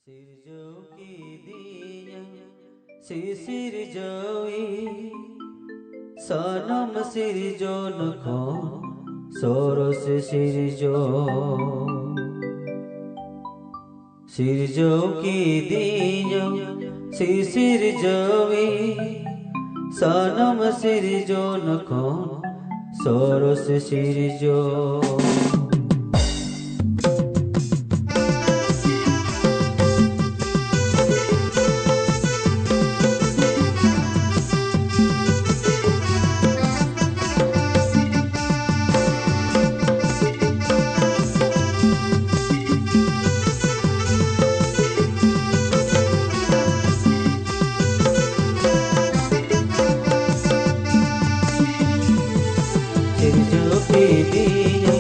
सिरजो की दिया सिरजोई सनम सिरजो नखो सोरस सिरजो सिरजो की दिया सिरजोई सनम सिरजो नखो सोरस सिरजो सिरजो की दिया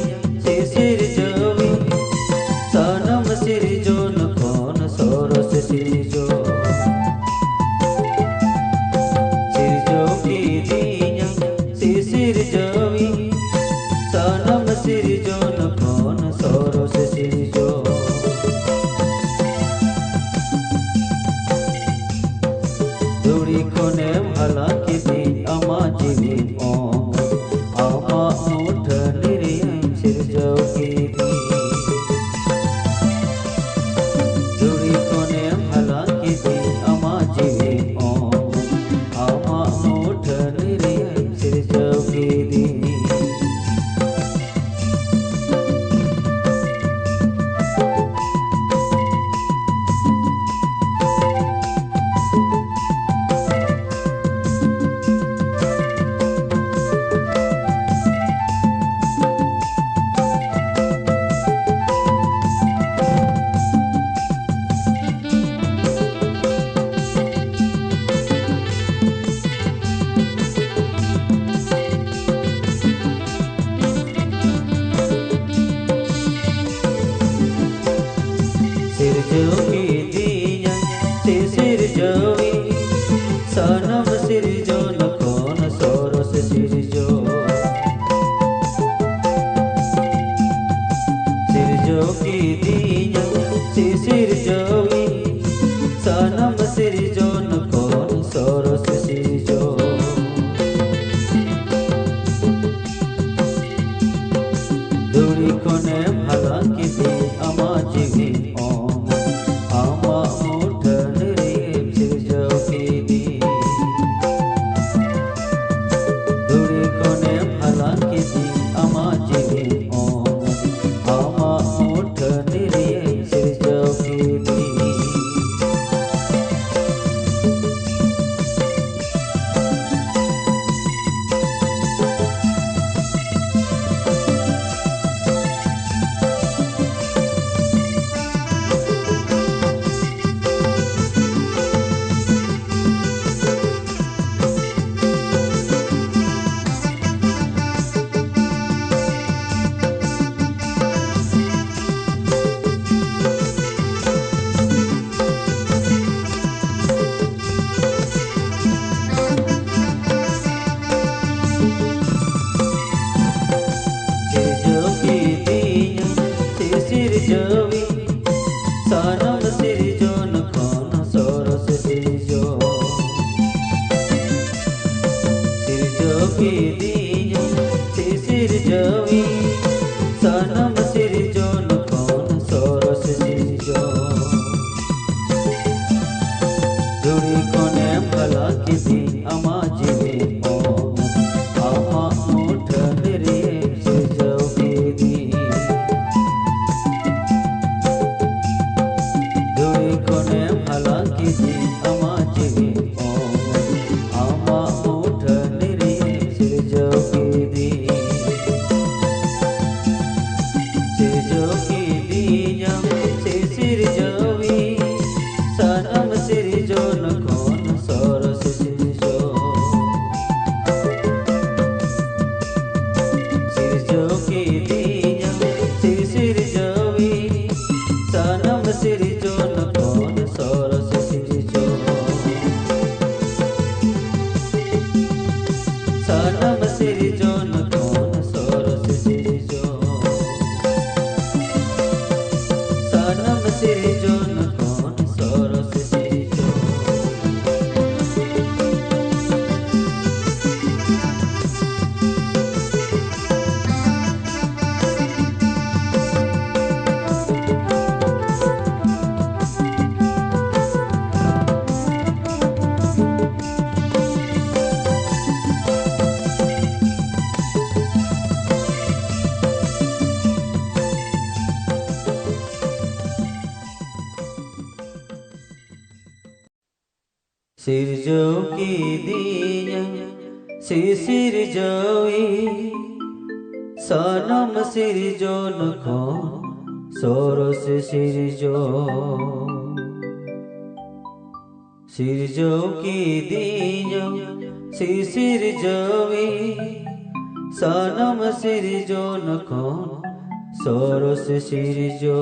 सिरजोई सनम सिरजो नखोन सोरस सिरजो सिरजो की दिया सिरजोई सनम सिरजो नखोन सोरस सिरजो दूरी कोने भला की दिन अमा जीवी सिरजो की दिया सिरजोई सनम सिरजो नखोन सोरस सिरजो सिरजो की दिया सिरजोई सनम सिरजो नखोन सोरस सिरजो दूरी कोने भला की दी अमा जीवी सिरजोई सनम सिरजो नखोन सोरस सिरजो सिरजो की दिया सिरजोई सनम सिरजो नखोन सोरस सिरजो दूरी कोने भला की दी अमा जीवी सनम सिरजो नखोन सोरस सिरजो सिरजो की दिया सिरजोई सनम सिरजो नखोन सोरस सिरजो सनम सिरजो नखोन सोरस सिरजो सनम सिरजो नखोन सिरजो की दिया सिरजोई सनम सिरजो नखो सोरस सिरजो सिरजो की दिया सिरजोई सनम सिरजो नखो सोरस सिरजो।